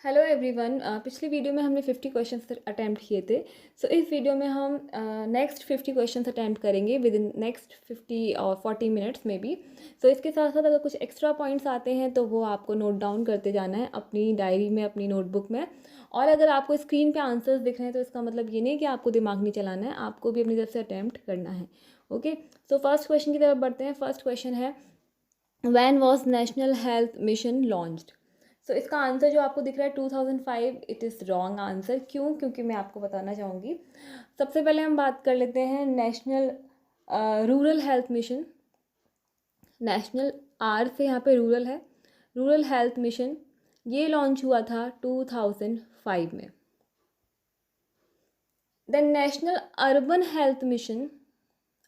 Hello everyone. पिछली video में हमने 50 क्वेश्चंस अटैम्प्ट किए थे। सो इस वीडियो में हम नेक्स्ट 50 क्वेश्चंस अटैम्प्ट करेंगे विद इन नेक्स्ट 50 और 40 मिनट्स में भी। सो इसके साथ साथ अगर कुछ एक्स्ट्रा पॉइंट्स आते हैं तो वो आपको नोट डाउन करते जाना है अपनी डायरी में, अपनी नोटबुक में। और अगर आपको स्क्रीन पे आंसर्स दिख रहे हैं तो इसका मतलब ये नहीं कि आपको दिमाग नहीं चलाना है, आपको भी अपनी तरफ से अटैम्प्ट करना है। ओके, सो फर्स्ट क्वेश्चन की तरफ बढ़ते हैं। फर्स्ट क्वेश्चन है, when was national health mission launched. So इसका आंसर जो आपको दिख रहा है 2005, इट इज़ रॉन्ग आंसर। क्यों? क्योंकि मैं आपको बताना चाहूँगी। सबसे पहले हम बात कर लेते हैं national rural health mission. National R से यहाँ पे रूरल है, रूरल हेल्थ मिशन ये लॉन्च हुआ था 2005 में। Then national urban health mission,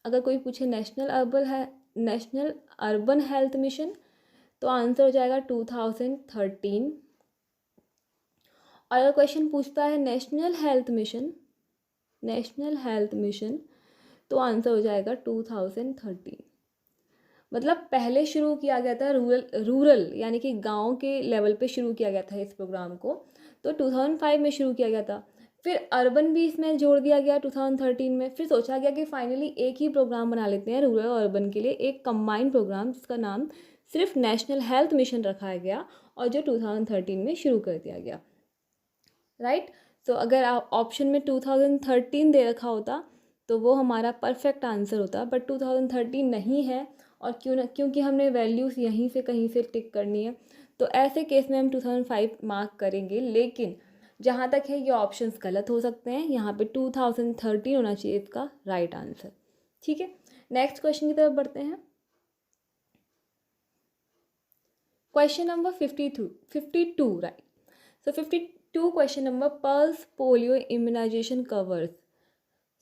अगर कोई पूछे नेशनल अर्बन हेल्थ मिशन तो आंसर हो जाएगा 2013। और अगर क्वेश्चन पूछता है नेशनल हेल्थ मिशन तो आंसर हो जाएगा 2013। मतलब पहले शुरू किया गया था रूरल यानी कि गांव के लेवल पे शुरू किया गया था इस प्रोग्राम को, तो 2005 में शुरू किया गया था। फिर अर्बन भी इसमें जोड़ दिया गया 2013 में। फिर सोचा गया कि फाइनली एक ही प्रोग्राम बना लेते हैं रूरल और अर्बन के लिए, एक कंबाइंड प्रोग्राम जिसका नाम सिर्फ नेशनल हेल्थ मिशन रखा गया और जो 2013 में शुरू कर दिया गया। राइट। सो अगर आप ऑप्शन में 2013 दे रखा होता तो वो हमारा परफेक्ट आंसर होता, बट 2013 नहीं है। और क्योंकि हमने वैल्यूज़ यहीं से कहीं से टिक करनी है तो ऐसे केस में हम 2005 मार्क करेंगे। लेकिन जहाँ तक है ये ऑप्शंस गलत हो सकते हैं, यहाँ पे 2013 होना चाहिए इसका राइट आंसर। ठीक है, नेक्स्ट क्वेश्चन की तरफ बढ़ते हैं। Question number 52 right. So 52 question number, pulse polio immunization covers.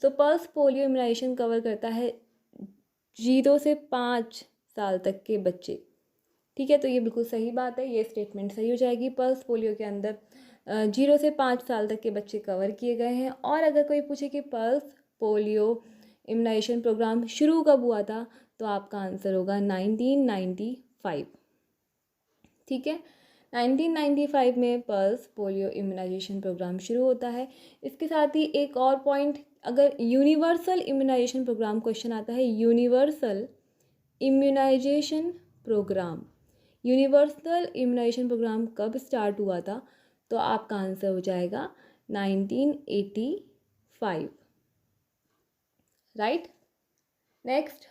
So pulse polio immunization cover करता है 0 से 5 साल तक के बच्चे। ठीक है, तो ये बिल्कुल सही बात है, ये स्टेटमेंट सही हो जाएगी। पल्स पोलियो के अंदर 0 से 5 साल तक के बच्चे कवर किए गए हैं। और अगर कोई पूछे कि पल्स पोलियो इम्यूनाइजेशन प्रोग्राम शुरू कब हुआ था तो आपका आंसर होगा 1995। ठीक है, 1995 में पल्स पोलियो इम्यूनाइजेशन प्रोग्राम शुरू होता है। इसके साथ ही एक और पॉइंट, अगर यूनिवर्सल इम्यूनाइजेशन प्रोग्राम क्वेश्चन आता है, universal immunization program, universal immunization program कब स्टार्ट हुआ था तो आपका आंसर हो जाएगा 1985। Right. Next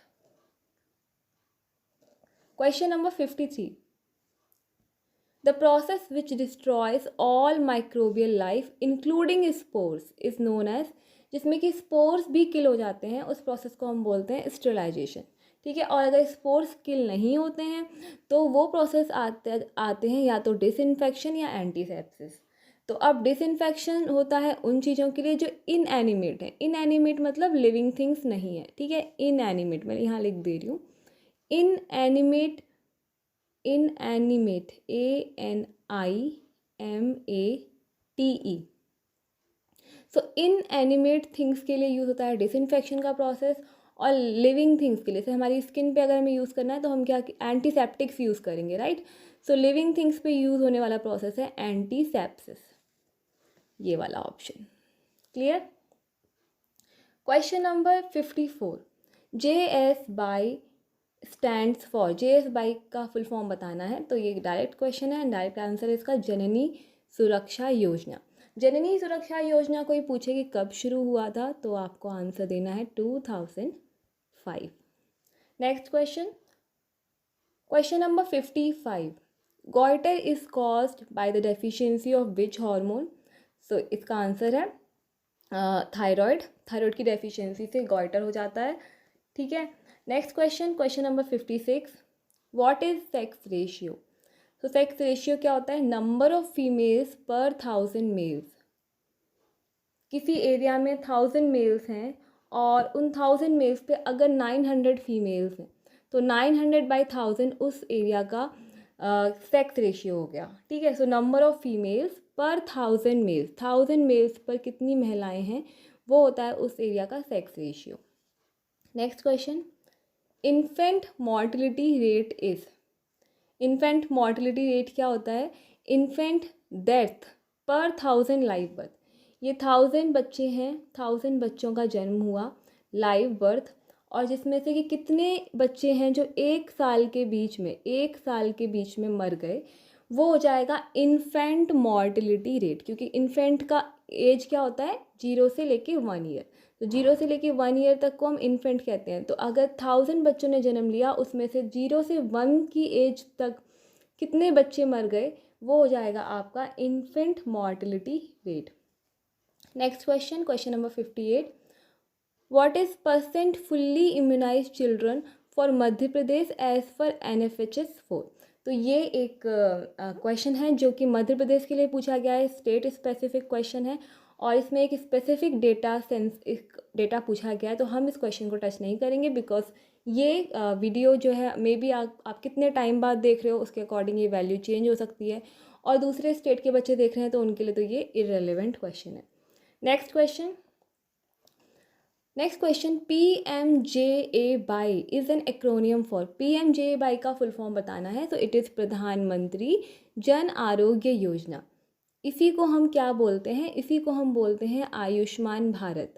question number 53, the process which destroys all microbial life including spores is known as, जिसमें कि स्पोर्स भी किल हो जाते हैं उस प्रोसेस को हम बोलते हैं स्टेरिलाइजेशन। ठीक है, और अगर स्पोर्स किल नहीं होते हैं तो वो प्रोसेस आते हैं या तो डिसइंफेक्शन या एंटीसेप्सिस। तो अब डिसइंफेक्शन होता है उन चीज़ों के लिए जो इनएनिमेट है। इनएनिमेट मतलब लिविंग थिंग्स नहीं है। ठीक है, इनएनिमेट मैं यहाँ लिख दे रही हूँ, इनएनिमेट, इनएनिमेट ANIMATE। सो इनएनिमेट थिंग्स के लिए यूज़ होता है डिसइंफेक्शन का प्रोसेस। और लिविंग थिंग्स के लिए, जैसे हमारी स्किन पे अगर हमें यूज़ करना है तो हम क्या एंटीसेप्टिक्स यूज़ करेंगे। राइट। सो लिविंग थिंग्स पे यूज़ होने वाला प्रोसेस है एंटीसेप्सिस, ये वाला option. Clear. Question number 54, JS by stands for, JS by का फुल फॉर्म बताना है। तो ये डायरेक्ट क्वेश्चन है, डायरेक्ट आंसर है इसका जननी सुरक्षा योजना। जननी सुरक्षा योजना कोई पूछे कि कब शुरू हुआ था तो आपको आंसर देना है 2005। Next question, question number 55, goitre is caused by the deficiency of which hormone. So इसका आंसर है थायराइड। थायराइड की डेफिशिएंसी से गॉइटर हो जाता है। ठीक है, next question, question number 56, what is sex ratio. तो सेक्स रेशियो क्या होता है, नंबर ऑफ फीमेल्स पर 1000 मेल्स। किसी एरिया में 1000 मेल्स हैं और उन 1000 मेल्स पे अगर 900 फीमेल्स हैं तो 900/1000 उस एरिया का सेक्स रेशियो हो गया। ठीक है, सो नंबर ऑफ फीमेल्स पर 1000 मेल्स, 1000 मेल्स पर कितनी महिलाएं हैं वो होता है उस एरिया का sex ratio. Next question, infant mortality rate is. Infant mortality rate क्या होता है, इन्फेंट डेथ पर 1000 लाइव बर्थ। ये 1000 बच्चे हैं, 1000 बच्चों का जन्म हुआ लाइव बर्थ, और जिसमें से कि कितने बच्चे हैं जो 1 साल के बीच में मर गए, वो हो जाएगा इन्फेंट मॉर्टिलिटी रेट। क्योंकि इन्फेंट का एज क्या होता है, 0 से लेके 1 ईयर, तो 0 से लेके 1 ईयर तक को हम इन्फेंट कहते हैं। तो अगर 1000 बच्चों ने जन्म लिया, उसमें से 0 से 1 की एज तक कितने बच्चे मर गए, वो हो जाएगा आपका infant mortality rate. Next question, question number 58, what is percent fully immunized children for Madhya Pradesh as per NFHS 4। तो ये एक क्वेश्चन है जो कि मध्य प्रदेश के लिए पूछा गया है, स्टेट स्पेसिफिक क्वेश्चन है, और इसमें एक स्पेसिफिक डेटा पूछा गया है। तो हम इस क्वेश्चन को टच नहीं करेंगे, बिकॉज ये वीडियो जो है मे बी आप कितने टाइम बाद देख रहे हो उसके अकॉर्डिंग ये वैल्यू चेंज हो सकती है, और दूसरे स्टेट के बच्चे देख रहे हैं तो उनके लिए तो ये इररेलेवेंट क्वेश्चन है। Next question, PMJAY is an acromion for. PMJAY का फुल फॉर्म बताना है, तो इट इज़ प्रधानमंत्री जन आरोग्य योजना। इसी को हम क्या बोलते हैं, इसी को हम बोलते हैं आयुष्मान भारत।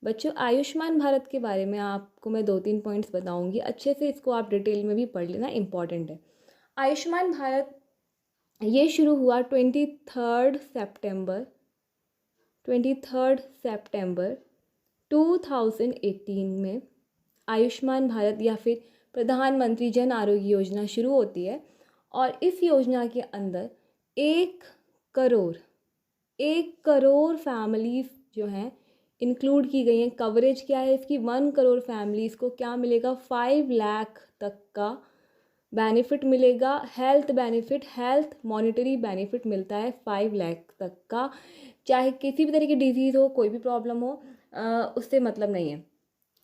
बच्चों, आयुष्मान भारत के बारे में आपको मैं 2-3 पॉइंट्स बताऊंगी, अच्छे से इसको आप डिटेल में भी पढ़ लेना, इम्पॉर्टेंट है। आयुष्मान भारत ये शुरू हुआ 23 सितंबर 2018 में। आयुष्मान भारत या फिर प्रधानमंत्री जन आरोग्य योजना शुरू होती है, और इस योजना के अंदर 1 करोड़ फैमिलीज़ जो हैं इंक्लूड की गई हैं। कवरेज क्या है इसकी, 1 करोड़ फैमिलीज़ को क्या मिलेगा, 5 लाख तक का बेनिफिट मिलेगा। Health benefit, health monetary benefit मिलता है 5 लाख तक का, चाहे किसी भी तरह की डिजीज़ हो, कोई भी प्रॉब्लम हो, उससे मतलब नहीं है।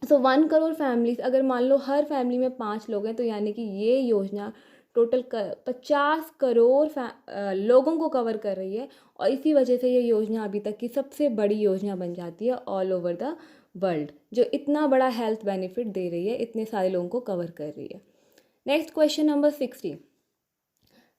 सो 1 करोड़ फैमिलीज, अगर मान लो हर फैमिली में 5 लोग हैं, तो यानी कि ये योजना टोटल 50 करोड़ लोगों को कवर कर रही है, और इसी वजह से ये योजना अभी तक की सबसे बड़ी योजना बन जाती है ऑल ओवर द वर्ल्ड, जो इतना बड़ा हेल्थ बेनिफिट दे रही है, इतने सारे लोगों को कवर कर रही है। Next question number 60,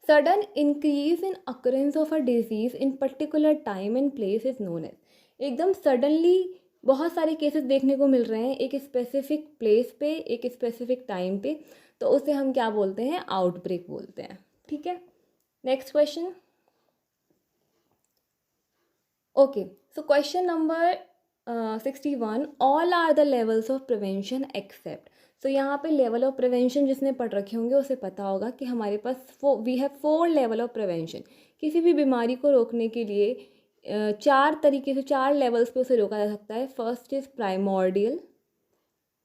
sudden increase in occurrence of a disease in particular time and place is known as. एकदम सडनली बहुत सारे केसेस देखने को मिल रहे हैं एक स्पेसिफिक प्लेस पे, एक स्पेसिफिक टाइम पे, तो उसे हम क्या बोलते हैं, आउटब्रेक बोलते हैं। ठीक है, next question. Okay, so question number 61, all are the levels of prevention except. तो यहाँ पे लेवल ऑफ प्रिवेंशन जिसने पढ़ रखे होंगे उसे पता होगा कि हमारे पास we have 4 level of prevention. किसी भी बीमारी को रोकने के लिए 4 तरीके से, 4 लेवल्स पे उसे रोका जा सकता है। First is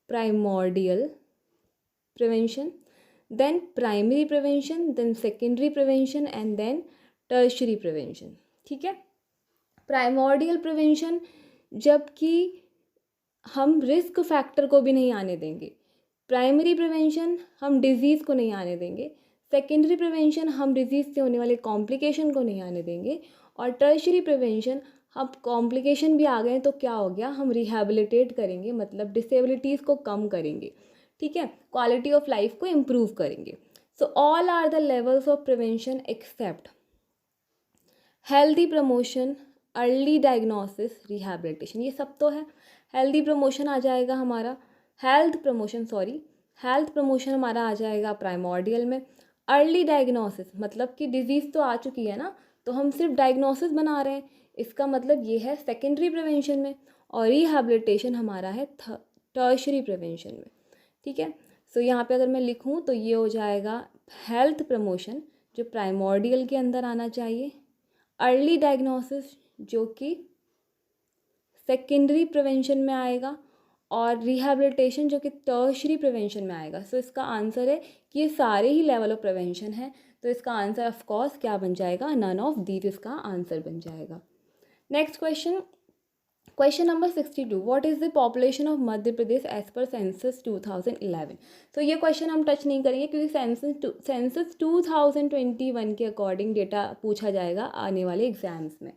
primordial prevention, then primary prevention, then secondary prevention, and then tertiary prevention. ठीक है, प्राइमोर्डियल प्रिवेंशन, जबकि हम रिस्क फैक्टर को भी नहीं आने देंगे। प्राइमरी प्रिवेंशन, हम डिजीज़ को नहीं आने देंगे। सेकेंडरी प्रिवेंशन, हम डिजीज़ से होने वाले कॉम्प्लिकेशन को नहीं आने देंगे। और टर्शरी प्रिवेंशन, हम कॉम्प्लिकेशन भी आ गए तो क्या हो गया, हम रिहैबिलिटेट करेंगे, मतलब डिसेबिलिटीज़ को कम करेंगे। ठीक है, क्वालिटी ऑफ लाइफ को इम्प्रूव करेंगे। So all are the levels of prevention except healthy promotion, early diagnosis, rehabilitation. ये सब तो है। हेल्दी प्रमोशन आ जाएगा हमारा, हेल्थ प्रमोशन हमारा आ जाएगा प्राइमोर्डियल में। अर्ली डायग्नोसिस मतलब कि डिजीज़ तो आ चुकी है ना, तो हम सिर्फ डायग्नोसिस बना रहे हैं, इसका मतलब ये है सेकेंडरी प्रिवेंशन में। और रिहैबिलिटेशन हमारा है टर्शरी प्रिवेंशन में। ठीक है, सो यहाँ पे अगर मैं लिखूँ तो ये हो जाएगा हेल्थ प्रमोशन जो प्राइमोर्डियल के अंदर आना चाहिए, अर्ली डायग्नोसिस जो कि सेकेंडरी प्रिवेंशन में आएगा, और रिहैबिलिटेशन जो कि टर्शरी प्रिवेंशन में आएगा। सो इसका आंसर है कि ये सारे ही लेवल ऑफ प्रिवेंशन है, तो इसका आंसर ऑफ कोर्स क्या बन जाएगा, नन ऑफ दीज इसका आंसर बन जाएगा। Next question, question number 62, what is the population of Madhya Pradesh as per census 2011। तो ये क्वेश्चन हम टच नहीं करेंगे क्योंकि सेंसस 2021 के अकॉर्डिंग डेटा पूछा जाएगा आने वाले एग्जाम्स में।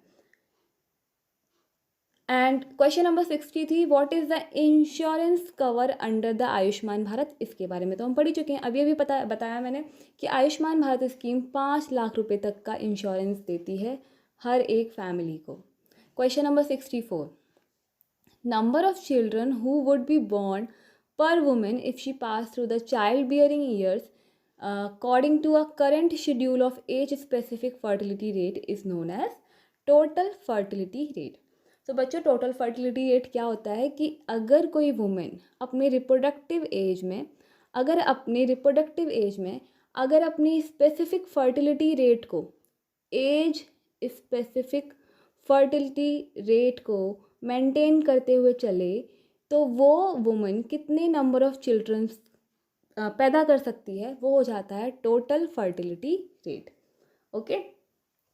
And question number 63, what is the insurance cover under the Ayushman Bharat. इसके बारे में तो हम पढ़ ही चुके हैं, अभी अभी बताया मैंने कि आयुष्मान भारत स्कीम 5 लाख रुपए तक का इंश्योरेंस देती है हर एक फैमिली को। Question number 64, number of children who would be born per woman if she passed through the childbearing years according to a current schedule of age specific fertility rate is known as total fertility rate। तो बच्चों total fertility rate क्या होता है कि अगर कोई women अपने reproductive age में अगर अपनी स्पेसिफिक फर्टिलिटी रेट को एज स्पेसिफिक फर्टिलिटी रेट को मेंटेन करते हुए चले तो वो वुमन कितने नंबर ऑफ चिल्ड्रंस पैदा कर सकती है, वो हो जाता है टोटल फर्टिलिटी रेट। ओके,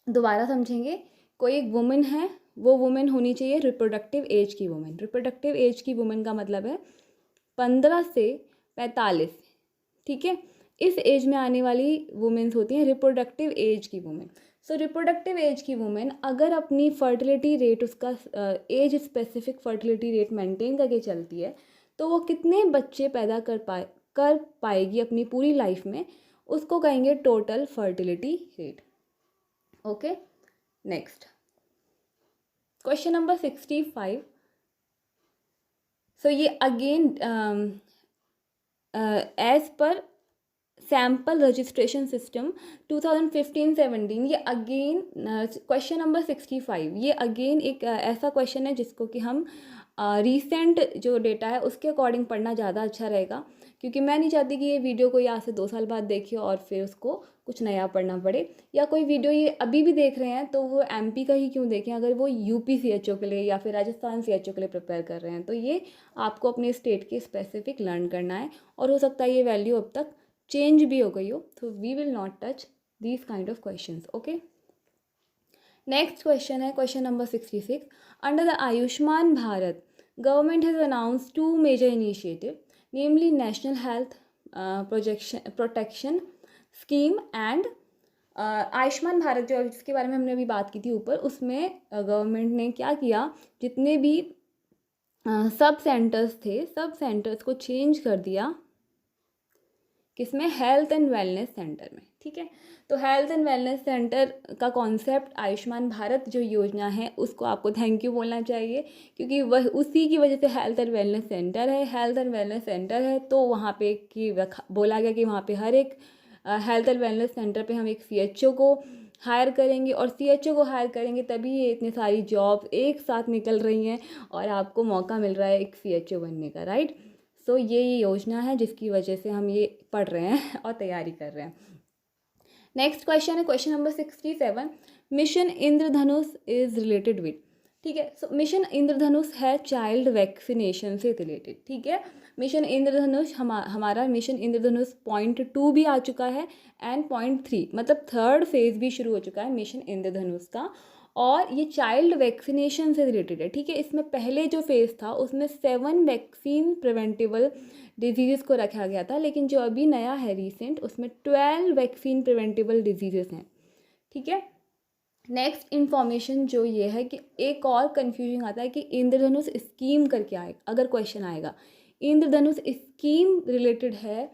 दोबारा समझेंगे। कोई एक वुमन है, वो वुमेन होनी चाहिए रिप्रोडक्टिव एज की वुमेन। रिप्रोडक्टिव एज की वुमेन का मतलब है 15 से 45, ठीक है। इस एज में आने वाली वुमेन्स होती हैं रिप्रोडक्टिव एज की वुमेन। सो रिप्रोडक्टिव एज की वुमेन अगर अपनी फर्टिलिटी रेट उसका age specific fertility rate maintain करके चलती है तो वो कितने बच्चे पैदा कर पाएगी अपनी पूरी लाइफ में, उसको कहेंगे total fertility rate. Okay, next question number 65। So ये again as per sample registration system 2015-17, ये अगेन क्वेश्चन नंबर 65, ये अगेन एक ऐसा क्वेश्चन है जिसको कि हम रीसेंट जो डेटा है उसके अकॉर्डिंग पढ़ना ज़्यादा अच्छा रहेगा, क्योंकि मैं नहीं चाहती कि ये वीडियो कोई आज से 2 साल बाद देखे और फिर उसको कुछ नया पढ़ना पड़े, या कोई वीडियो ये अभी भी देख रहे हैं तो वो एमपी का ही क्यों देखें अगर वो यूपी सीएचओ के लिए या फिर राजस्थान सीएचओ के लिए प्रिपेयर कर रहे हैं। तो ये आपको अपने स्टेट के स्पेसिफिक लर्न करना है, और हो सकता है ये वैल्यू अब तक चेंज भी हो गई हो, तो we will not touch these kind of questions. Okay, next question है question number 66। Under the Ayushman Bharat government has announce 2 major initiative, namely national health protection scheme and Ayushman Bharat जो जिसके बारे में हमने अभी बात की थी ऊपर, उसमें गवर्नमेंट ने क्या किया, जितने भी सब सेंटर्स थे सब सेंटर्स को चेंज कर दिया किसमें, हेल्थ एंड वेलनेस सेंटर में। ठीक है, तो हेल्थ एंड वेलनेस सेंटर का कॉन्सेप्ट आयुष्मान भारत जो योजना है उसको आपको थैंक यू बोलना चाहिए, क्योंकि वह उसी की वजह से हेल्थ एंड वेलनेस सेंटर है। हेल्थ एंड वेलनेस सेंटर है तो वहाँ पे कि बोला गया कि वहाँ पे हर एक हेल्थ एंड वेलनेस सेंटर पे हम एक सीएचओ को हायर करेंगे, और सीएचओ को हायर करेंगे तभी ये इतनी सारी जॉब एक साथ निकल रही हैं और आपको मौका मिल रहा है एक सीएचओ बनने का, राइट। सो ये योजना है जिसकी वजह से हम ये पढ़ रहे हैं और तैयारी कर रहे हैं। नेक्स्ट क्वेश्चन है question number 67। Mission Indradhanush is related with, ठीक है। सो मिशन इंद्रधनुष है चाइल्ड वैक्सीनेशन से रिलेटेड, ठीक है। मिशन इंद्रधनुष हमारा मिशन इंद्रधनुष पॉइंट 2 भी आ चुका है एंड पॉइंट 3, मतलब 3rd फेज भी शुरू हो चुका है मिशन इंद्रधनुष का, और ये चाइल्ड वैक्सीनेशन से रिलेटेड है, ठीक है। इसमें पहले जो फेज़ था उसमें 7 वैक्सीन प्रिवेंटेबल डिजीज़ को रखा गया था, लेकिन जो अभी नया है रीसेंट उसमें 12 वैक्सीन प्रिवेंटेबल डिजीज़ हैं, ठीक है। नेक्स्ट इन्फॉर्मेशन जो ये है कि एक और कन्फ्यूजन आता है कि इंद्रधनुष स्कीम करके आए, अगर क्वेश्चन आएगा इंद्रधनुष स्कीम रिलेटेड है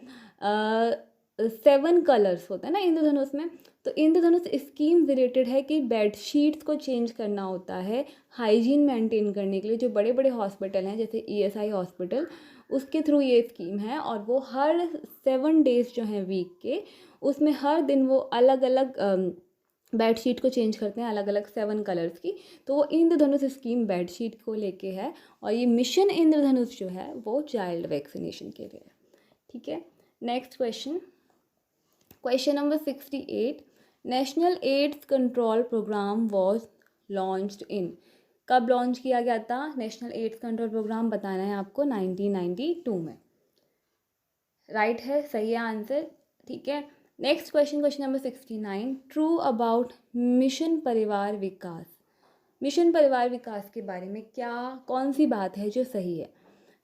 7 कलर्स होता है ना इंद्रधनुष में, तो इंद्रधनुष स्कीम रिलेटेड है कि बेडशीट्स को चेंज करना होता है हाइजीन मेंटेन करने के लिए। जो बड़े बड़े हॉस्पिटल हैं जैसे ईएसआई हॉस्पिटल, उसके थ्रू ये स्कीम है, और वो हर 7 डेज जो हैं वीक के, उसमें हर दिन वो अलग अलग बेडशीट को चेंज करते हैं, अलग अलग 7 कलर्स की। तो वो इंद्रधनुष स्कीम बेडशीट को लेके है, और ये मिशन इंद्रधनुष जो है वो चाइल्ड वैक्सीनेशन के लिए है, ठीक है। Next question, question number 68। National AIDS control program was launched in, कब लॉन्च किया गया था नेशनल एड्स कंट्रोल प्रोग्राम, बताना है आपको 1992 में, राइट है, सही है आंसर, ठीक है। Next question, question number 69। True about mission Parivar Vikas, mission Parivar विकास के बारे में क्या कौन सी बात है जो सही है।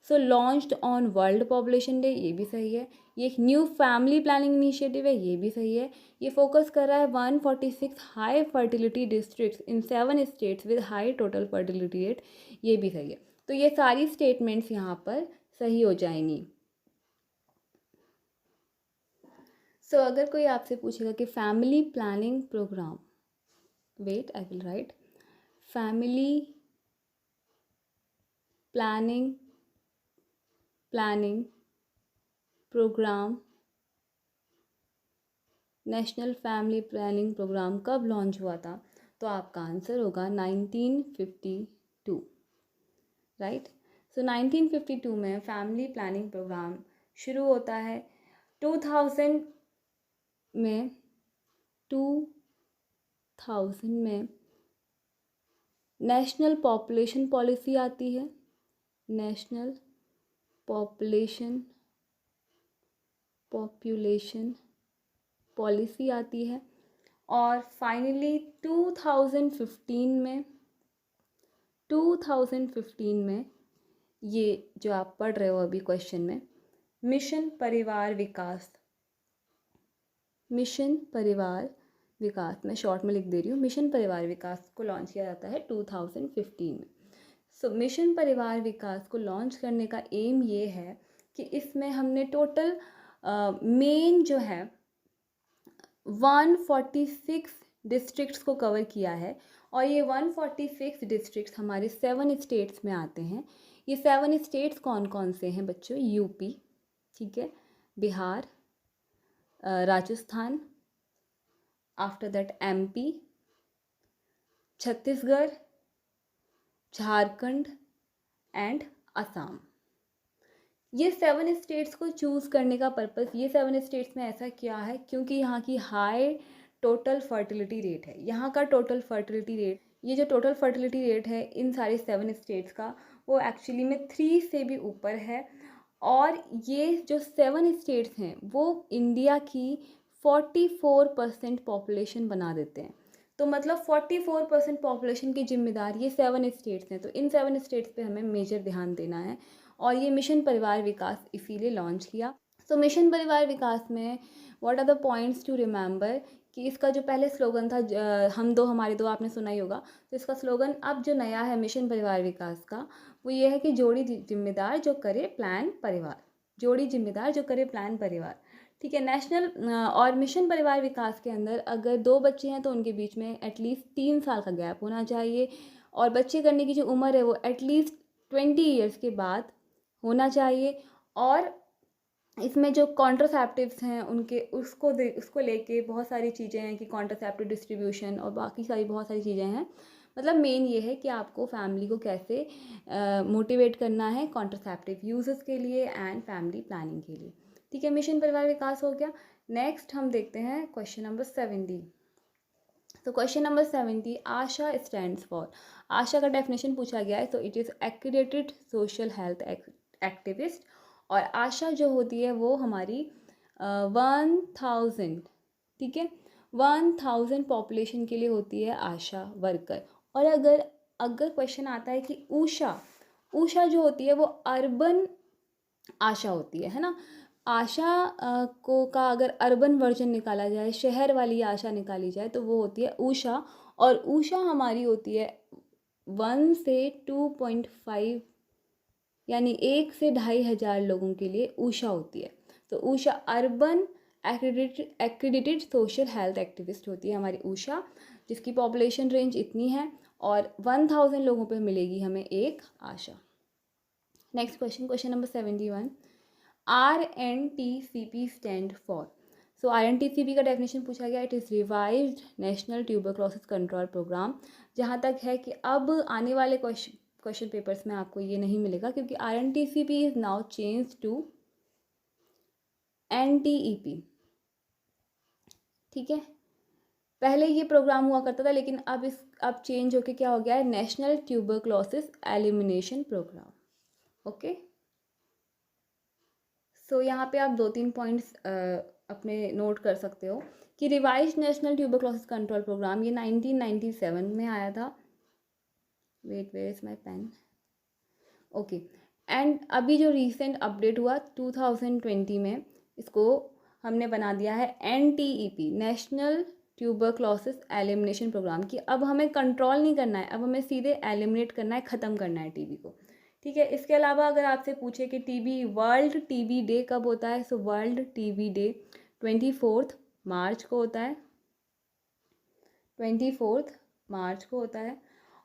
So launched on world population day, ये भी सही है। ये एक न्यू फैमिली प्लानिंग इनिशिएटिव है, ये भी सही है। ये फोकस कर रहा है 146 high fertility districts in 7 states with high total fertility rate, ये भी सही है। तो ये सारी स्टेटमेंट्स यहाँ पर सही हो जाएंगी। सो अगर कोई आपसे पूछेगा कि family planning program, wait I will write, family planning program, national family planning program कब लॉन्च हुआ था, तो आपका आंसर होगा 1952, राइट। सो 1952 में फैमिली प्लानिंग प्रोग्राम शुरू होता है। 2000 में 2000 में नेशनल पॉपुलेशन पॉलिसी आती है, नेशनल पॉपुलेशन पॉलिसी आती है। और फाइनली 2015 में ये जो आप पढ़ रहे हो अभी क्वेश्चन में, मिशन परिवार विकास, मैं शॉर्ट में लिख दे रही हूँ, मिशन परिवार विकास को लॉन्च किया जाता है 2015 में। सो मिशन परिवार विकास को लॉन्च करने का एम ये है कि इसमें हमने टोटल मेन जो है 146 डिस्ट्रिक्ट्स को कवर किया है। और ये 146 डिस्ट्रिक्ट्स हमारे 7 स्टेट्स में आते हैं। ये 7 स्टेट्स कौन कौन से हैं बच्चों? यूपी, ठीक है, Bihar, Rajasthan, after that MP, Chhattisgarh, Jharkhand and Assam. ये 7 स्टेट्स को चूज़ करने का पर्पस, ये 7 स्टेट्स में ऐसा क्या है क्योंकि यहाँ की हाई टोटल फर्टिलिटी रेट है। यहाँ का टोटल फर्टिलिटी रेट, ये जो टोटल फर्टिलिटी रेट है इन सारे 7 स्टेट्स का, वो एक्चुअली में 3 से भी ऊपर है। और ये जो 7 स्टेट्स हैं वो इंडिया की 44% पॉपुलेशन बना देते हैं। तो मतलब 44% पॉपुलेशन की जिम्मेदार ये 7 स्टेट्स हैं। तो इन 7 स्टेट्स पे हमें मेजर ध्यान देना है। और ये मिशन परिवार विकास इसीलिए लॉन्च किया। तो मिशन परिवार विकास में what are the points to remember, कि इसका जो पहले स्लोगन था हम दो हमारे दो, आपने सुना ही होगा। तो इसका स्लोगन अब जो नया है मिशन परिवार विकास का, वो ये है कि जोड़ी जिम्मेदार जो करे प्लान परिवार, जोड़ी जिम्मेदार जो करे प्लान परिवार, ठीक है। नेशनल और मिशन परिवार विकास के अंदर अगर 2 बच्चे हैं तो उनके बीच में एटलीस्ट 3 साल का गैप होना चाहिए। और बच्चे करने की जो उम्र है वो एटलीस्ट 20 ईयर्स के बाद होना चाहिए। और इसमें जो कॉन्ट्रासेप्टिव्स हैं उनके उसको लेके बहुत सारी चीज़ें हैं कि कॉन्ट्रासेप्टिव डिस्ट्रीब्यूशन और बाकी सारी बहुत सारी चीज़ें हैं। मतलब मेन ये है कि आपको फैमिली को कैसे मोटिवेट करना है कॉन्ट्रासेप्टिव यूजेस के लिए एंड फैमिली प्लानिंग के लिए, ठीक है। मिशन परिवार विकास हो गया। नेक्स्ट हम देखते हैं क्वेश्चन नंबर 70। तो question number 70, ASHA stands for, ASHA का डेफिनेशन पूछा गया है। तो it is accredited social health activist. और आशा जो होती है वो हमारी 1000, ठीक है, 1000 पॉपुलेशन के लिए होती है आशा वर्कर। और अगर क्वेश्चन आता है कि ऊषा जो होती है वो अर्बन आशा होती है ना। आशा को का अगर अर्बन वर्जन निकाला जाए, शहर वाली आशा निकाली जाए, तो वो होती है ऊषा। और ऊषा हमारी होती है 1 से 2.5, यानी 1 से 2500 लोगों के लिए ऊषा होती है। तो USHA urban accredited social health activist होती है हमारी ऊषा, जिसकी पॉपुलेशन रेंज इतनी है और 1000 लोगों पे मिलेगी हमें एक ASHA. Next question, question number 71, RNTCP stand for. So RNTCP का डेफिनेशन पूछा गया, it is revised national tuberculosis control programme. जहाँ तक है कि अब आने वाले क्वेश्चन पेपर्स में आपको ये नहीं मिलेगा क्योंकि RNTCP is now change to NTEP, ठीक है। पहले ये प्रोग्राम हुआ करता था लेकिन अब चेंज होके क्या हो गया है, national tuberculosis elimination programme, okay. So यहाँ पे आप 2-3 पॉइंट्स अपने नोट कर सकते हो कि revised national tuberculosis control program ये 1997 में आया था। Wait, where is my pen, okay. And अभी जो रिसेंट अपडेट हुआ 2020 में, इसको हमने बना दिया है NTEP, national tuberculosis elimination program की। अब हमें कंट्रोल नहीं करना है, अब हमें सीधे एलिमिनेट करना है, ख़त्म करना है टीबी को। ठीक है, इसके अलावा अगर आपसे पूछे कि वर्ल्ड टीबी डे कब होता है, सो वर्ल्ड टीबी डे 24 मार्च को होता है, 24 मार्च को होता है।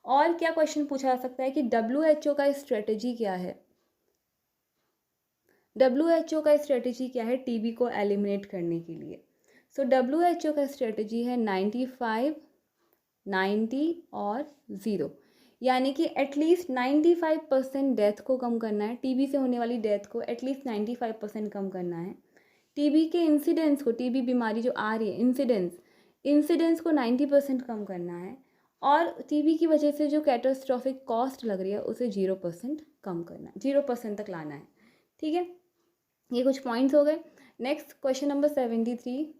और क्या क्वेश्चन पूछा जा सकता है कि WHO का स्ट्रेटजी क्या है, WHO का स्ट्रेटजी क्या है टीबी को एलिमिनेट करने के लिए। सो WHO का स्ट्रेटजी है 95, 90 और 0, यानी कि एटलीस्ट 95% डेथ को कम करना है, टीबी से होने वाली डेथ को एटलीस्ट 95% कम करना है। टीबी के इंसिडेंस को, टीबी बीमारी जो आ रही है इंसिडेंस को 90% कम करना है, और टीबी की वजह से जो कैटास्ट्रॉफिक कॉस्ट लग रही है उसे 0% कम करना है, 0% तक लाना है। ठीक है, ये कुछ पॉइंट्स हो गए। Next question number 73,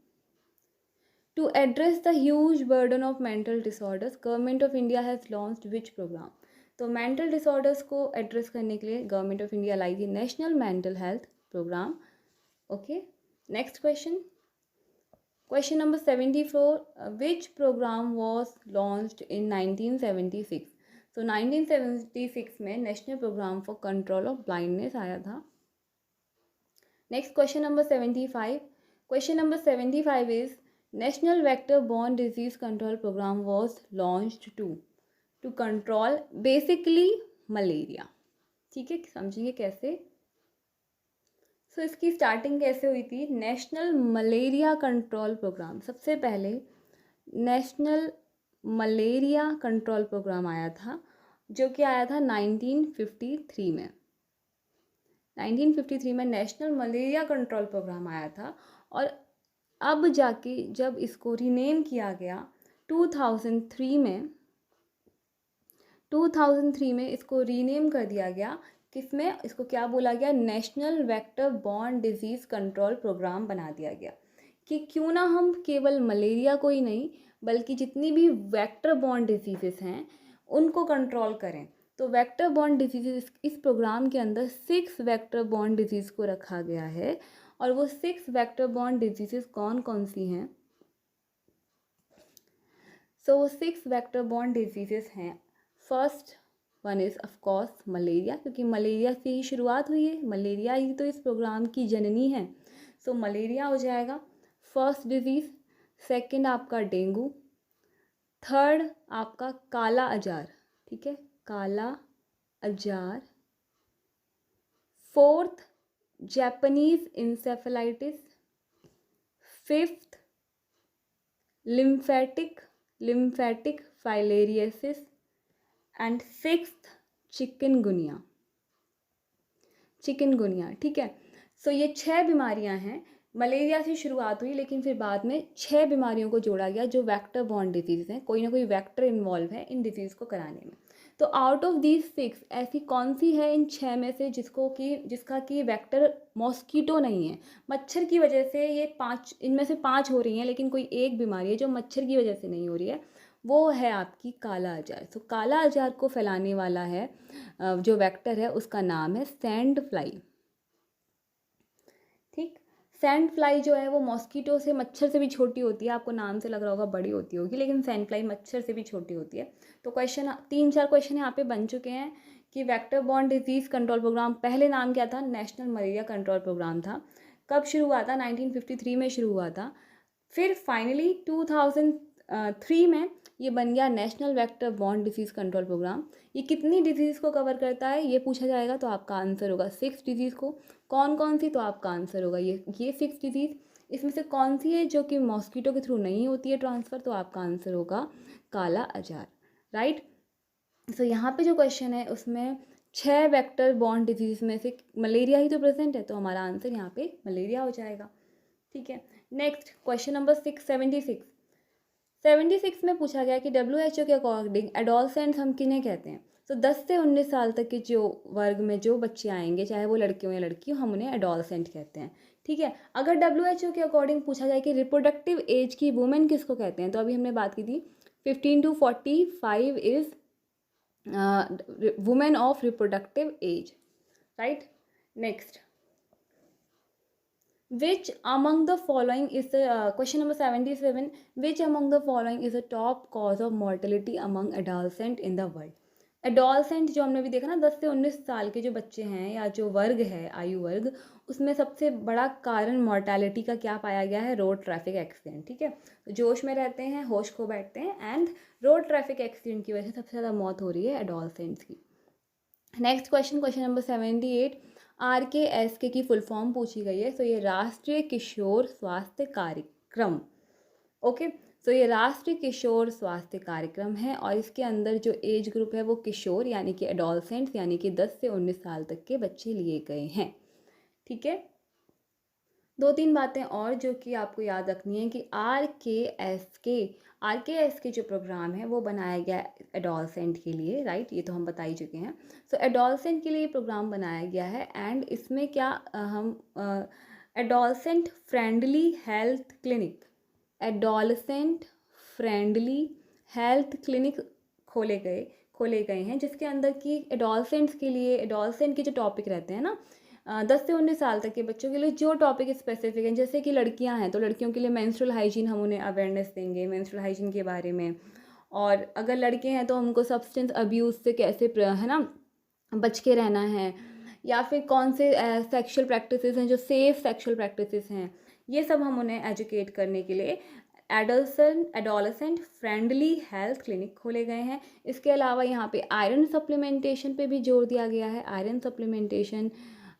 to address the huge burden of mental disorders government of India has launched which program. तो मेंटल डिसऑर्डर्स को एड्रेस करने के लिए गवर्नमेंट ऑफ इंडिया लाई थी national mental health program. Okay, next question, question number 74, which program was launched in 1976। तो 1976 में national program for control of blindness आया था। Next question number 75, question number 75 is national vector borne disease control program was launched to control basically malaria. ठीक है, समझिए कैसे। सो इसकी starting कैसे हुई थी, नेशनल मलेरिया कंट्रोल प्रोग्राम, सबसे पहले नेशनल मलेरिया कंट्रोल प्रोग्राम आया था, जो कि आया था 1953 में। 1953 में नेशनल मलेरिया कंट्रोल प्रोग्राम आया था, और अब जाके जब इसको रीनेम किया गया 2003 में इसको रीनेम कर दिया गया, किसमें, इसको क्या बोला गया, national vector borne disease control program बना दिया गया, कि क्यों ना हम केवल मलेरिया को ही नहीं बल्कि जितनी भी वेक्टर बॉर्न डिजीज़ेस हैं उनको कंट्रोल करें। तो वेक्टर बॉर्न डिजीज़ इस प्रोग्राम के अंदर 6 वेक्टर बॉर्न डिजीज़ को रखा गया है, और वो 6 वेक्टर बॉर्न डिजीज़ेस कौन कौन सी हैं। सो वो 6 वेक्टर बॉर्न डिजीज़ेस हैं। First one is of course malaria, क्योंकि मलेरिया से ही शुरुआत हुई है, मलेरिया ही तो इस प्रोग्राम की जननी है। सो मलेरिया हो जाएगा फर्स्ट डिजीज़। सेकंड आपका डेंगू, थर्ड आपका काला अजार, ठीक है, kala azar. Fourth Japanese encephalitis, fifth lymphatic filariasis, and sixth chikungunya. ठीक है, सो ये 6 बीमारियां हैं। मलेरिया से शुरुआत हुई, लेकिन फिर बाद में 6 बीमारियों को जोड़ा गया जो वेक्टर बॉर्न डिजीज़ हैं, कोई ना कोई वेक्टर इन्वॉल्व है इन डिजीज़ को कराने में। तो आउट ऑफ दीज 6 ऐसी कौन सी है इन 6 में से जिसका कि वेक्टर मॉस्कीटो नहीं है, मच्छर की वजह से ये 5, इनमें से 5 हो रही हैं, लेकिन कोई एक बीमारी है जो मच्छर की वजह से नहीं हो रही है, वो है आपकी काला अजार। तो काला अजार को फैलाने वाला है जो वेक्टर है उसका नाम है सैंड फ्लाई। ठीक, सैंड फ्लाई जो है वो मॉस्कीटो से, मच्छर से भी छोटी होती है, आपको नाम से लग रहा होगा बड़ी होती होगी, लेकिन सैंड फ्लाई मच्छर से भी छोटी होती है। तो क्वेश्चन 3-4 क्वेश्चन यहाँ पे बन चुके हैं कि vector borne disease control program पहले नाम क्या था, नेशनल मलेरिया कंट्रोल प्रोग्राम था। कब शुरू हुआ था, 1953 में शुरू हुआ था। फिर फाइनली 2003 में ये बन गया national vector borne disease control program. ये कितनी डिजीज़ को कवर करता है ये पूछा जाएगा, तो आपका आंसर होगा 6 डिजीज़ को। कौन कौन सी, तो आपका आंसर होगा ये 6 डिजीज़। इसमें से कौन सी है जो कि मॉस्कीटो के थ्रू नहीं होती है ट्रांसफ़र, तो आपका आंसर होगा काला अजार। राइट, सो यहाँ पे जो क्वेश्चन है उसमें 6 वेक्टर बॉर्न डिजीज़ में से मलेरिया ही तो प्रेजेंट है, तो हमारा आंसर यहाँ पे मलेरिया हो जाएगा। ठीक है, नेक्स्ट क्वेश्चन नंबर 76 में पूछा गया कि WHO के अकॉर्डिंग एडोलसेंट्स हम किन्हें कहते हैं। तो 10 से 19 साल तक के जो वर्ग में जो बच्चे आएंगे, चाहे वो लड़के हो या लड़की हो, हम उन्हें एडोलसेंट कहते हैं। ठीक है, अगर WHO के अकॉर्डिंग पूछा जाए कि रिप्रोडक्टिव एज की वुमेन किसको कहते हैं, तो अभी हमने बात की थी 15 to 45 is women of reproductive age. Right. Next, which among the following is the question number 77, which among the following is the top cause of mortality among adolescent in the world? Adolescent जो हमने अभी देखा ना, 10 से 19 साल के जो बच्चे हैं या जो वर्ग है, आयु वर्ग, उसमें सबसे बड़ा कारण मॉर्टैलिटी का क्या पाया गया है? Road traffic accident. ठीक है, तो जोश में रहते हैं, होश खो बैठते हैं, एंड रोड ट्रैफिक एक्सीडेंट की वजह से सबसे ज़्यादा मौत हो रही है एडोलसेंट्स की। Next question, question number 78, RKSK की फुल फॉर्म पूछी गई है। सो ये राष्ट्रीय किशोर स्वास्थ्य कार्यक्रम। ओके, सो ये राष्ट्रीय किशोर स्वास्थ्य कार्यक्रम है और इसके अंदर जो एज ग्रुप है वो किशोर यानी कि एडोलसेंट्स यानी कि 10 से 19 साल तक के बच्चे लिए गए हैं। ठीक है, 2-3 बातें और जो कि आपको याद रखनी है कि RKSK जो प्रोग्राम है वो बनाया गया एडोलसेंट के लिए, राइट, ये तो हम बता ही चुके हैं। सो एडोलसेंट के लिए ये प्रोग्राम बनाया गया है एंड इसमें क्या हम adolescent friendly health clinic, adolescent friendly health clinic खोले गए हैं, जिसके अंदर कि एडोलसेंट्स के लिए, एडोलसेंट के जो टॉपिक रहते हैं ना, 10 से 19 साल तक के बच्चों के लिए जो टॉपिक स्पेसिफिक हैं, जैसे कि लड़कियां हैं तो लड़कियों के लिए मेंस्ट्रुअल हाइजीन हम उन्हें अवेयरनेस देंगे, मेंस्ट्रुअल हाइजीन के बारे में। और अगर लड़के हैं तो उनको सब्सटेंस अब्यूज़ से कैसे है ना बच के रहना है, या फिर कौन से सेक्सुअल प्रैक्टिसेस हैं जो सेफ़ सेक्सुअल प्रैक्टिसेस हैं, ये सब हम उन्हें एजुकेट करने के लिए एडोलसेंट फ्रेंडली हेल्थ क्लिनिक खोले गए हैं। इसके अलावा यहाँ पे आयरन सप्लीमेंटेशन पे भी जोर दिया गया है। आयरन सप्लीमेंटेशन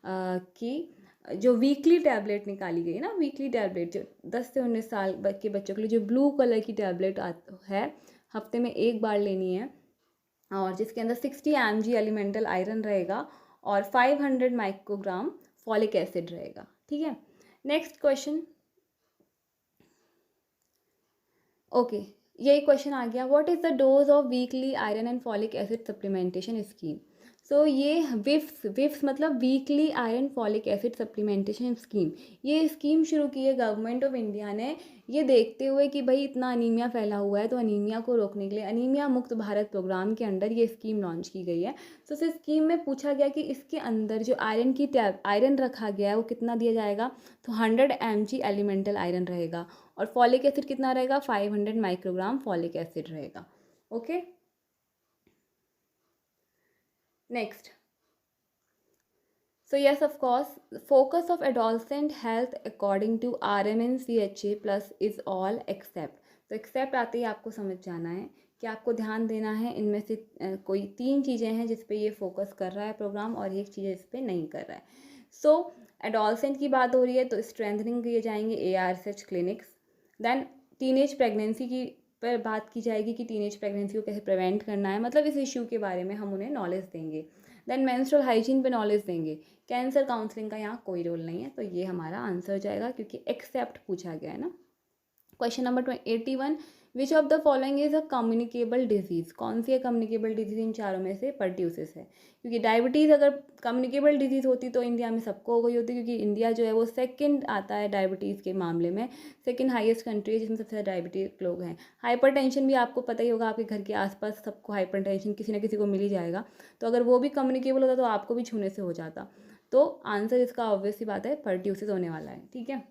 की जो वीकली टैबलेट निकाली गई है ना, वीकली टैबलेट जो 10 से 19 साल के बच्चों के लिए जो ब्लू कलर की टैबलेट है, हफ्ते में एक बार लेनी है, और जिसके अंदर 60 mg एलिमेंटल आयरन रहेगा और 500 माइक्रोग्राम फॉलिक एसिड रहेगा। ठीक है, नेक्स्ट क्वेश्चन। ओके, यही क्वेश्चन आ गया, what is the dose of weekly iron and folic acid supplementation scheme? So ये विफ्स मतलब weekly iron folic acid supplementation scheme, ये स्कीम शुरू की है गवर्नमेंट ऑफ इंडिया ने, ये देखते हुए कि भाई इतना अनीमिया फैला हुआ है, तो अनीमिया को रोकने के लिए अनीमिया मुक्त भारत प्रोग्राम के अंडर ये स्कीम लॉन्च की गई है। तो इस स्कीम में पूछा गया कि इसके अंदर जो आयरन रखा गया है वो कितना दिया जाएगा, तो 100 mg एलिमेंटल आयरन रहेगा और फॉलिक एसिड कितना रहेगा, 500 माइक्रोग्राम फॉलिक एसिड रहेगा। Okay, next. So yes, of course, focus of adolescent health according to RMN-CHA plus is all except. तो एक्सेप्ट आते ही आपको समझ जाना है कि आपको ध्यान देना है इनमें से कोई 3 चीज़ें हैं जिस पे ये फोकस कर रहा है प्रोग्राम और एक चीज़ इस पे नहीं कर रहा है। सो एडोलसेंट की बात हो रही है तो स्ट्रेंथनिंग किए जाएंगे ARSH clinics. Then teenage pregnancy की पर बात की जाएगी कि टीनेज प्रेगनेंसी को कैसे प्रिवेंट करना है, मतलब इस इश्यू के बारे में हम उन्हें नॉलेज देंगे। देन मेंस्ट्रुअल हाइजीन पे नॉलेज देंगे। कैंसर काउंसलिंग का यहाँ कोई रोल नहीं है, तो ये हमारा आंसर हो जाएगा क्योंकि एक्सेप्ट पूछा गया है ना। Question number 81, which of the following is a communicable disease? कौन सी है कम्युनिकेबल डिजीज़ इन चारों में से? परट्यूसिस है, क्योंकि डायबिटीज़ अगर कम्युनिकेबल डिजीज़ होती तो इंडिया में सबको हो गई होती, क्योंकि इंडिया जो है वो सेकंड आता है डायबिटीज़ के मामले में, सेकंड हाईएस्ट कंट्री है जिसमें सबसे ज़्यादा डायबिटीज लोग हैं। हाइपरटेंशन भी आपको पता ही होगा, आपके घर के आसपास सबको हाइपरटेंशन किसी ना किसी को मिल ही जाएगा, तो अगर वो भी कम्युनिकेबल होता तो आपको भी छूने से हो जाता। तो आंसर इसका ऑब्वियस सी बात है परट्यूसिस होने वाला है। ठीक है,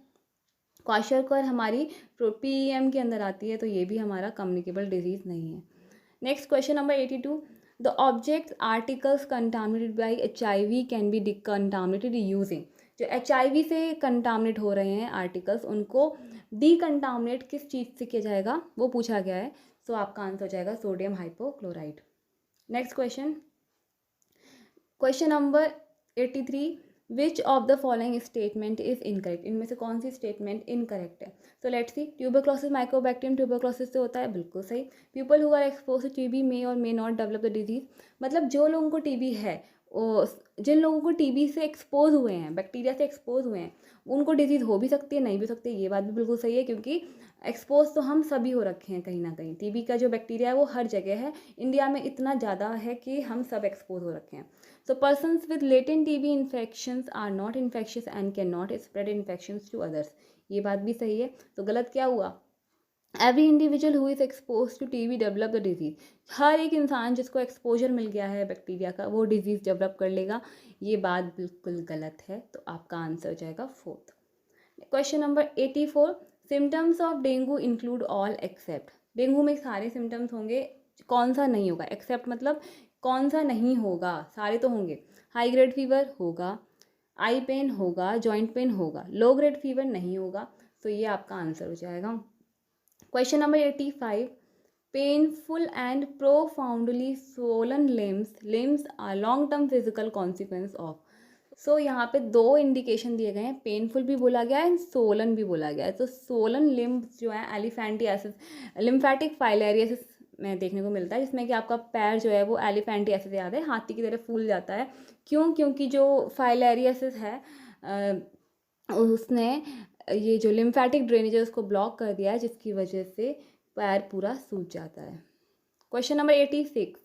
क्वाशरकर हमारी PEM के अंदर आती है, तो ये भी हमारा कम्युनिकेबल डिजीज़ नहीं है। Next question number 82, the objects articles contaminated by HIV can be decontaminated using? जो HIV से कंटामिनेट हो रहे हैं आर्टिकल्स, उनको डिकंटामिनेट किस चीज़ से किया जाएगा वो पूछा गया है। सो आपका आंसर हो जाएगा sodium hypochloride. Next question, question number 83, which of the following statement is incorrect? इनमें से कौन सी स्टेटमेंट इनकरेक्ट है? तो let's see, tuberculosis mycobacterium tuberculosis से होता है, बिल्कुल सही। People who are expose to TB may और may not develop the disease, मतलब जो लोगों को TB है, जिन लोगों को TB से एक्सपोज हुए हैं, बैक्टीरिया से एक्सपोज हुए हैं, उनको डिजीज़ हो भी सकती है, नहीं भी सकती है, ये बात भी बिल्कुल सही है, क्योंकि एक्सपोज तो हम सभी हो रखे हैं कहीं ना कहीं। TB का जो बैक्टीरिया है वो हर जगह है, इंडिया में इतना ज़्यादा है कि हम सब एक्सपोज हो रखे हैं। So persons with latent TB infections are not infectious and cannot spread infections to others. ये बात भी सही है, तो गलत क्या हुआ? Every individual who is expose to TB develop the disease, हर एक इंसान जिसको एक्सपोजर मिल गया है बैक्टीरिया का वो डिजीज़ डेवलप कर लेगा। ये बात बिल्कुल गलत है, तो आपका आंसर हो जाएगा fourth. Question number 84, symptoms of dengue include all except, dengue में सारे सिम्टम्स होंगे, कौन सा नहीं होगा, एक्सेप्ट मतलब कौन सा नहीं होगा, सारे तो होंगे। हाई ग्रेड फीवर होगा, आई पेन होगा, जॉइंट पेन होगा, लो ग्रेड फीवर नहीं होगा, तो ये आपका आंसर हो जाएगा। Question number 85, painful and profoundly swollen limbs are long term physical consequence of. So यहाँ पे दो इंडिकेशन दिए गए हैं, पेनफुल भी बोला गया है, सोलन भी बोला गया है। तो सोलन लिम्स जो है एलिफेंटियासिस, लिम्फेटिक फाइलेरियासिस में देखने को मिलता है, जिसमें कि आपका पैर जो है वो एलिफेंटियासिस याद है, हाथी की तरह फूल जाता है। क्यों? क्योंकि जो फाइलेरियासिस है उसने ये जो लिम्फेटिक ड्रेनेज है उसको ब्लॉक कर दिया है, जिसकी वजह से पैर पूरा सूज जाता है। Question number 86,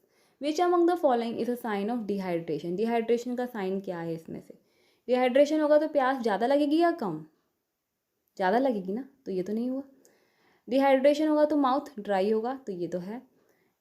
which among the following is a sign of dehydration, dehydration का साइन क्या है इसमें से? डिहाइड्रेशन होगा तो प्यास ज़्यादा लगेगी या कम? ज़्यादा लगेगी ना, तो ये तो नहीं हुआ। डिहाइड्रेशन होगा तो माउथ ड्राई होगा, तो ये तो है।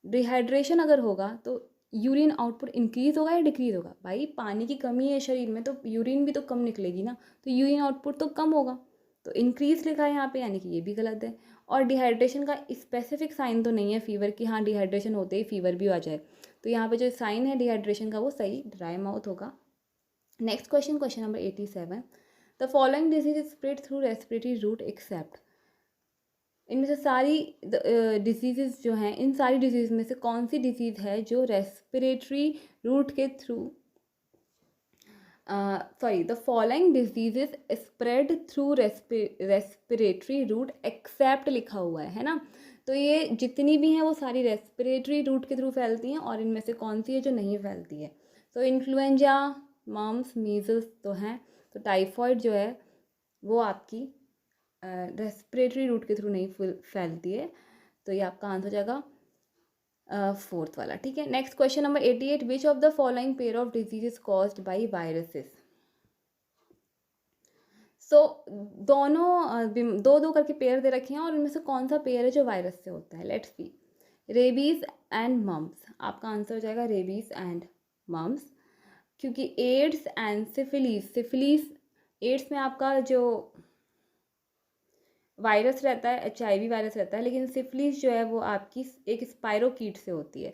डिहाइड्रेशन अगर होगा तो यूरिन आउटपुट इंक्रीज होगा या डिक्रीज होगा? भाई पानी की कमी है शरीर में तो यूरिन भी तो कम निकलेगी ना, तो यूरिन आउटपुट तो कम होगा, तो इंक्रीज लिखा है यहाँ पे, यानी कि ये भी गलत है। और डिहाइड्रेशन का स्पेसिफिक साइन तो नहीं है फीवर की, हाँ डिहाइड्रेशन होते ही फीवर भी आ जाए, तो यहाँ पे जो साइन है डिहाइड्रेशन का वो सही ड्राई माउथ होगा। Next question, question number 87, the following disease is spread through respiratory route except, इनमें से सारी डिजीज़ जो हैं, इन सारी डिजीज़ में से कौन सी डिजीज़ है जो रेस्पिरेटरी रूट के through, sorry, the following diseases spread through respiratory route except लिखा हुआ है ना, तो ये जितनी भी हैं वो सारी रेस्पिरेटरी रूट के थ्रू फैलती हैं, और इनमें से कौन सी है जो नहीं फैलती है? तो इन्फ्लुएंजा, मम्स, मीजल्स तो हैं, तो टाइफॉइड जो है वो आपकी रेस्पिरेटरी रूट के थ्रू नहीं फैलती है, तो ये आपका आंसर हो जाएगा फोर्थ वाला। ठीक है, next question number 88, which of the following pair of disease caused by viruses. So दोनों दो दो करके पेयर दे रखे हैं, और इनमें से कौन सा पेयर है जो वायरस से होता है? Let's see, rabies and mumps, आपका आंसर हो जाएगा रेबीज एंड मम्स, क्योंकि एड्स एंड सिफिलीस, एड्स में आपका जो वायरस रहता है HIV वायरस रहता है, लेकिन सिफिलिस जो है वो आपकी एक स्पायरोकीट से होती है,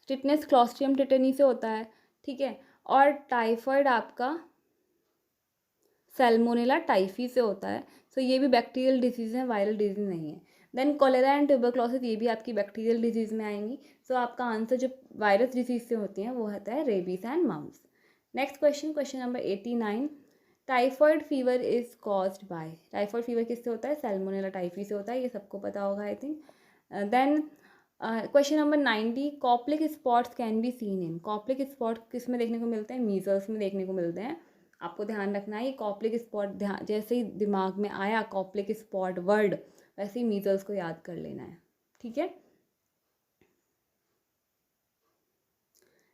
टिटनेस क्लॉस्ट्रियम टिटेनी से होता है। ठीक है, और टाइफॉइड आपका सैल्मोनेला टाइफी से होता है, सो ये भी बैक्टीरियल डिजीज़ है, वायरल डिजीज़ नहीं है। देन कोलेरा एंड ट्यूबरक्लोसिस, ये भी आपकी बैक्टीरियल डिजीज़ में आएंगी, सो आपका आंसर जो वायरस डिजीज़ से होती हैं वो होता है rabies and mumps. Next question, question number 89, typhoid fever is caused by, typhoid fever किससे होता है? सैल्मोनेला टाइफी से होता है, ये सबको पता होगा I think. Then question number 90, Koplik spots can be seen in, Koplik spot किस में देखने को मिलते हैं? मीजल्स में देखने को मिलते हैं। आपको ध्यान रखना है, ये कॉप्लिक स्पॉट ध्यान जैसे ही दिमाग में आया कॉप्लिक स्पॉट वर्ड, वैसे ही मीजल्स को याद कर लेना है। ठीक है,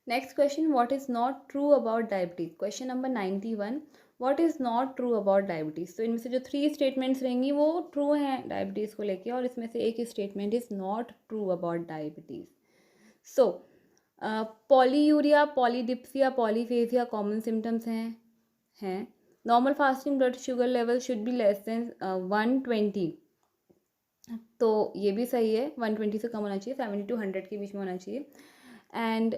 next question, what is not true about diabetes, question number 91, what is not true about diabetes. तो इनमें से जो 3 स्टेटमेंट्स रहेंगी वो ट्रू हैं डायबिटीज़ को लेके, और इसमें से एक statement is not true about diabetes. So polyuria, polydipsia, polyphagia common symptoms हैं। Normal fasting blood sugar level should be less than 120, तो ये भी सही है, 120 से कम होना चाहिए, 70 to 100 के बीच में होना चाहिए। एंड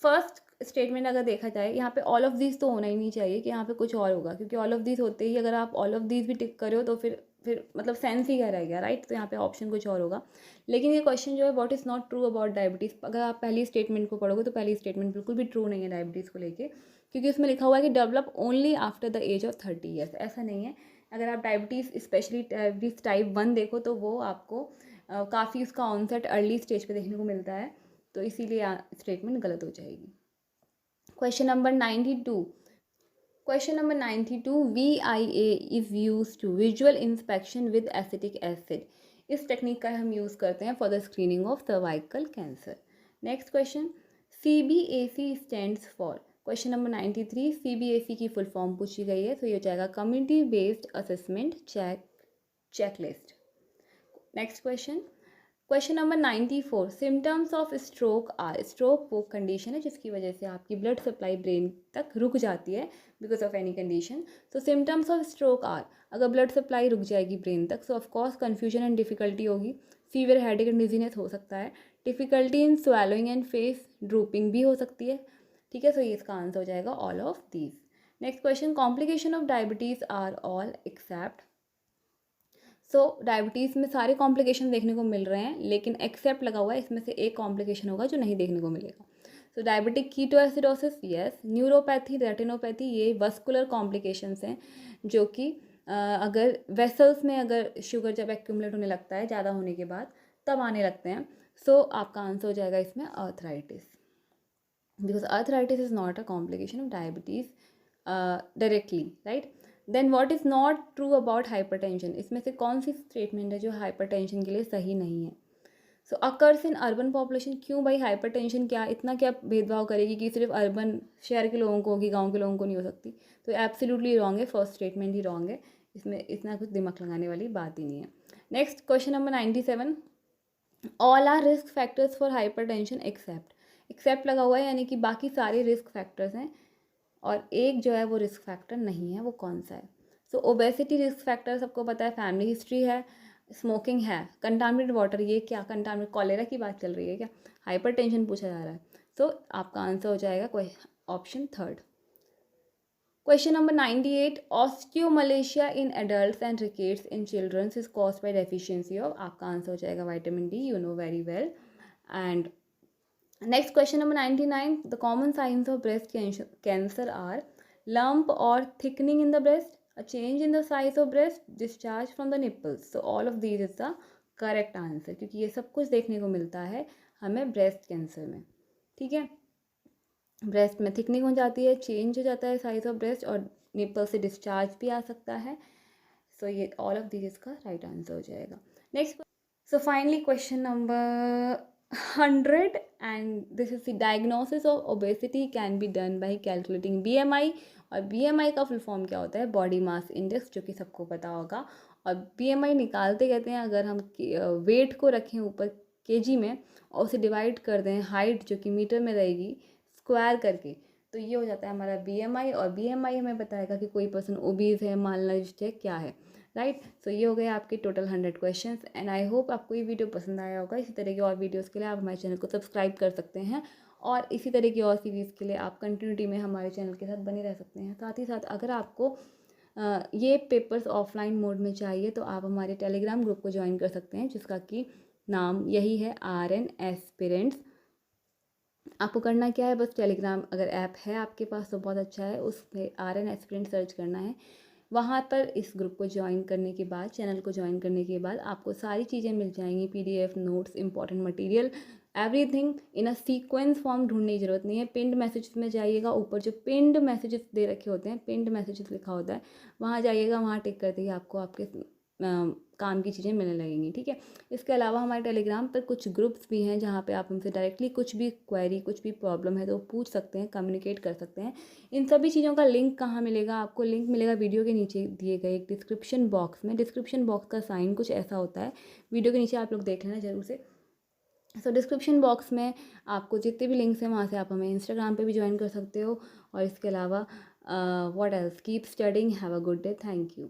फर्स्ट स्टेटमेंट अगर देखा जाए, यहाँ पे ऑल ऑफ दीज तो होना ही नहीं चाहिए कि यहाँ पे कुछ और होगा, क्योंकि ऑल ऑफ दीज होते ही अगर आप ऑल ऑफ दीज भी टिक करे हो तो फिर मतलब सेंस ही क्या रह गया, राइट? तो यहाँ पे ऑप्शन कुछ और होगा। लेकिन ये क्वेश्चन जो है what is not true about diabetes, अगर आप पहली स्टेटमेंट को पढ़ोगे तो पहली स्टेटमेंट बिल्कुल भी ट्रू नहीं है डायबिटीज़ को लेके, क्योंकि उसमें लिखा हुआ है कि develop only after the age of 30 years, ऐसा नहीं है। अगर आप डायबिटीज़ स्पेशली डायबिटीज़ टाइप 1 देखो तो वो आपको काफ़ी उसका ऑनसेट अर्ली स्टेज पे देखने को मिलता है, तो इसीलिए स्टेटमेंट गलत हो जाएगी। Question number 92, question number 92, VIA is use to visual inspection with acetic acid, इस टेक्निक का हम यूज़ करते हैं for the screening of cervical cancer. Next question, CBAC stands for, question number 93, CBAC की फुल फॉर्म पूछी गई है, तो ये हो जाएगा community based assessment checklist. Next question number 94, symptoms of stroke are. Stroke वो कंडीशन है जिसकी वजह से आपकी ब्लड सप्लाई ब्रेन तक रुक जाती है because of any condition. So symptoms of stroke are, अगर ब्लड सप्लाई रुक जाएगी ब्रेन तक, so of course confusion and difficulty होगी, फीवर, हेडेक एंड डिजीनेस हो सकता है, difficulty in swallowing and face drooping भी हो सकती है। ठीक है, सो ये इसका आंसर हो जाएगा all of these. Next question, complication of diabetes are all except. So diabetes में सारे कॉम्प्लिकेशन देखने को मिल रहे हैं, लेकिन एक्सेप्ट लगा हुआ है, इसमें से एक कॉम्प्लिकेशन होगा जो नहीं देखने को मिलेगा। So diabetic ketoacidosis, yes. Neuropathy, retinopathy, ये वस्कुलर कॉम्प्लिकेशंस हैं जो कि अगर वेसल्स में अगर शुगर जब एक्यूमुलेट होने लगता है ज़्यादा होने के बाद तब आने लगते हैं। सो आपका आंसर हो जाएगा इसमें arthritis, because arthritis is not a complication of diabetes directly, right. Then what is not true about hypertension, इसमें से कौन सी स्टेटमेंट है जो हाइपरटेंशन के लिए सही नहीं है। सो अकर्स इन अर्बन पॉपुलेशन, क्यों भाई हाइपरटेंशन क्या इतना क्या भेदभाव करेगी कि सिर्फ अर्बन शहर के लोगों को होगी, गांव के लोगों को नहीं हो सकती। तो एब्सोल्युटली रॉन्ग है, फर्स्ट स्टेटमेंट ही रॉन्ग है, इसमें इतना कुछ दिमाग लगाने वाली बात ही नहीं है। Next question number 97, all are risk factors for hypertension except. Except लगा हुआ है यानी कि बाकी सारे रिस्क फैक्टर्स हैं और एक जो है वो रिस्क फैक्टर नहीं है, वो कौन सा है। सो ओबेसिटी रिस्क फैक्टर सबको पता है, फैमिली हिस्ट्री है, स्मोकिंग है, कंटामिनेटेड वाटर, ये क्या कंटामिनेट कॉलेरा की बात चल रही है क्या, हाइपरटेंशन पूछा जा रहा है। सो आपका आंसर हो जाएगा option third. Question number 98, osteomalacia in adults and rickets in childrens is caused by deficiency of. आपका आंसर हो जाएगा vitamin D, you know very well. And next question number 99, the common signs of breast cancer are lump or thickening in the breast, a change in the size of breast, discharge from the nipples. So all of these is the correct answer, क्योंकि ये सब कुछ देखने को मिलता है हमें breast cancer में। ठीक है, ब्रेस्ट में थिकनिंग हो जाती है, चेंज हो जाता है साइज ऑफ ब्रेस्ट, और निपल से डिस्चार्ज भी आ सकता है। सो ये ऑल ऑफ दिस इसका राइट आंसर हो जाएगा। Next, so finally question number 100, and this is the diagnosis of obesity can be done by calculating BMI. और बीएमआई का फुल फॉर्म क्या होता है, बॉडी मास इंडेक्स, जो कि सबको पता होगा। और बीएमआई निकालते कहते हैं अगर हम वेट को रखें ऊपर केजी में और उसे डिवाइड कर दें हाइट जो कि मीटर में रहेगी स्क्वायर करके, तो ये हो जाता है हमारा बीएमआई। और बीएमआई हमें बताएगा कि कोई पर्सन ओबीज है, मालनरिश्ड है, क्या है, राइट। सो ये हो गए आपके total 100 questions, and I hope आपको ये वीडियो पसंद आया होगा। इसी तरह की और वीडियोस के लिए आप हमारे चैनल को सब्सक्राइब कर सकते हैं, और इसी तरह की और सीरीज़ के लिए आप कंटिन्यूटी में हमारे चैनल के साथ बने रह सकते हैं। साथ ही साथ अगर आपको ये पेपर्स ऑफलाइन मोड में चाहिए तो आप हमारे टेलीग्राम ग्रुप को ज्वाइन कर सकते हैं, जिसका कि नाम यही है RN एस्पिरेंट्स। आपको करना क्या है, बस टेलीग्राम अगर ऐप है आपके पास तो बहुत अच्छा है, उसमें RN एस्पिरेंट सर्च करना है। वहाँ पर इस ग्रुप को ज्वाइन करने के बाद, चैनल को ज्वाइन करने के बाद आपको सारी चीज़ें मिल जाएंगी, PDF, notes, important material, everything in a sequence form. ढूंढने की ज़रूरत नहीं है। पिंड मैसेजेस में जाइएगा, ऊपर जो पिंड मैसेजेस दे रखे होते हैं, पिंड मैसेजेस लिखा होता है, वहाँ जाइएगा, वहाँ टिक करते ही आपको आपके काम की चीज़ें मिलने लगेंगी। ठीक है, इसके अलावा हमारे टेलीग्राम पर कुछ ग्रुप्स भी हैं जहाँ पे आप हमसे डायरेक्टली कुछ भी क्वेरी, कुछ भी प्रॉब्लम है तो पूछ सकते हैं, कम्युनिकेट कर सकते हैं। इन सभी चीज़ों का लिंक कहाँ मिलेगा आपको, लिंक मिलेगा वीडियो के नीचे दिए गए एक डिस्क्रिप्शन बॉक्स में। डिस्क्रिप्शन बॉक्स का साइन कुछ ऐसा होता है, वीडियो के नीचे आप लोग देख लेना जरूर से। सो डिस्क्रिप्शन बॉक्स में आपको जितने भी लिंक्स हैं वहाँ से आप हमें इंस्टाग्राम पे भी ज्वाइन कर सकते हो। और इसके अलावा what else, keep studying, have a good day, thank you.